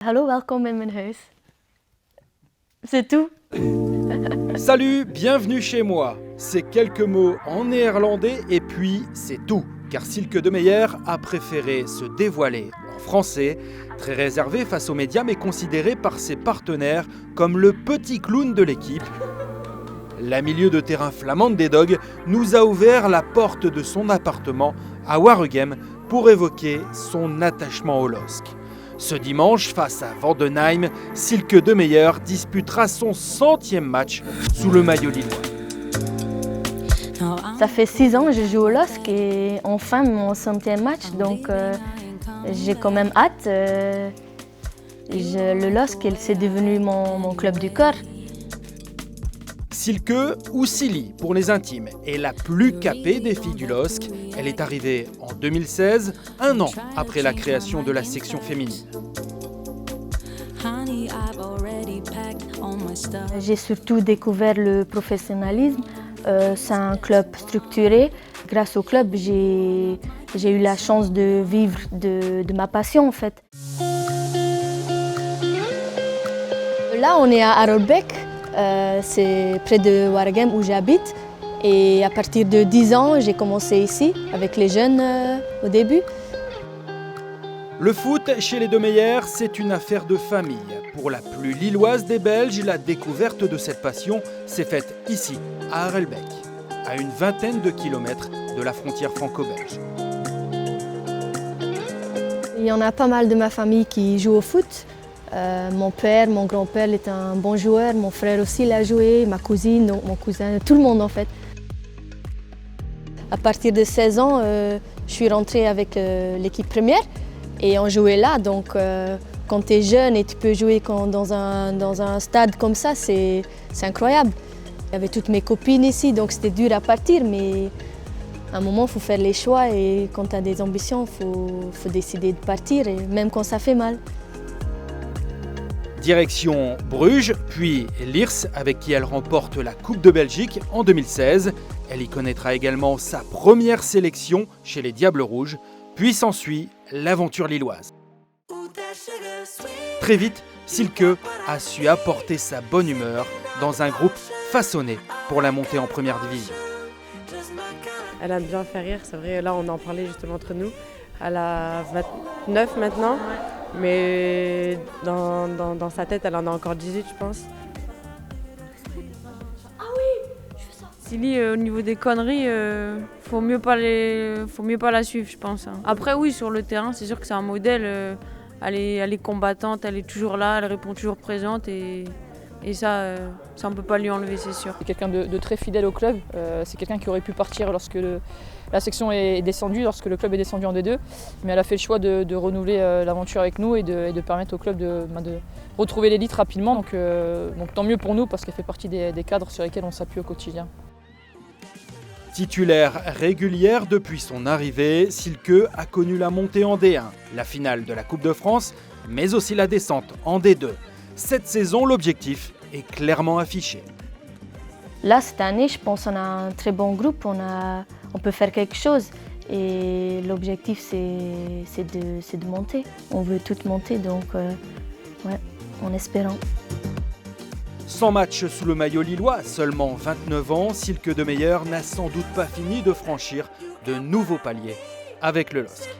Hallo, welkom in mijn huis. C'est tout. Salut, bienvenue chez moi. C'est quelques mots en néerlandais et puis c'est tout. Car Silke Demeyer a préféré se dévoiler en français, très réservé face aux médias mais considéré par ses partenaires comme le petit clown de l'équipe. La milieu de terrain flamande des Dogs nous a ouvert la porte de son appartement à Waregem pour évoquer son attachement au LOSC. Ce dimanche, face à Vendenheim, Silke Demeyer disputera son 100e match sous le maillot lillois. Ça fait 6 ans que je joue au LOSC et enfin mon 100e match, donc j'ai quand même hâte. Le LOSC, c'est devenu mon club du cœur. Silke, ou Silly pour les intimes, est la plus capée des filles du LOSC. Elle est arrivée en 2016, un an après la création de la section féminine. J'ai surtout découvert le professionnalisme. C'est un club structuré. Grâce au club, j'ai eu la chance de vivre de ma passion en fait. Là, on est à Harelbeke. C'est près de Waregem où j'habite et à partir de 10 ans, j'ai commencé ici avec les jeunes au début. Le foot chez les Demeyer, c'est une affaire de famille. Pour la plus lilloise des Belges, la découverte de cette passion s'est faite ici, à Harelbeke, à une vingtaine de kilomètres de la frontière franco-belge. Il y en a pas mal de ma famille qui jouent au foot. Mon père, mon grand-père est un bon joueur, mon frère aussi l'a joué, ma cousine, mon cousin, tout le monde en fait. À partir de 16 ans, je suis rentrée avec l'équipe première et on jouait là. Donc quand tu es jeune et tu peux jouer dans un stade comme ça, c'est incroyable. Il y avait toutes mes copines ici, donc c'était dur à partir, mais à un moment, il faut faire les choix et quand tu as des ambitions, il faut décider de partir, et même quand ça fait mal. Direction Bruges, puis Lierse, avec qui elle remporte la Coupe de Belgique en 2016. Elle y connaîtra également sa première sélection chez les Diables Rouges, puis s'ensuit l'aventure lilloise. Très vite, Silke a su apporter sa bonne humeur dans un groupe façonné pour la montée en première division. Elle aime bien faire rire, c'est vrai, là on en parlait justement entre nous. Elle a 29 maintenant. Mais dans sa tête, elle en a encore 18, je pense. Ah oui, je fais ça. Silly, au niveau des conneries, faut mieux pas la suivre, je pense. Après, oui, sur le terrain, c'est sûr que c'est un modèle. Elle est combattante, elle est toujours là, elle répond toujours présente et ça on peut pas lui enlever, c'est sûr. C'est quelqu'un de très fidèle au club. C'est quelqu'un qui aurait pu partir lorsque la section est descendue, lorsque le club est descendu en D2. Mais elle a fait le choix de renouveler l'aventure avec nous et de permettre au club de retrouver l'élite rapidement. Donc tant mieux pour nous parce qu'elle fait partie des cadres sur lesquels on s'appuie au quotidien. Titulaire régulière depuis son arrivée, Silke a connu la montée en D1, la finale de la Coupe de France, mais aussi la descente en D2. Cette saison, l'objectif est clairement affiché. Là, cette année, je pense qu'on a un très bon groupe, on peut faire quelque chose. Et l'objectif, c'est de monter. On veut toutes monter, donc ouais, en espérant. 100 matchs sous le maillot lillois, seulement 29 ans, Silke Demeyer n'a sans doute pas fini de franchir de nouveaux paliers avec le LOSC.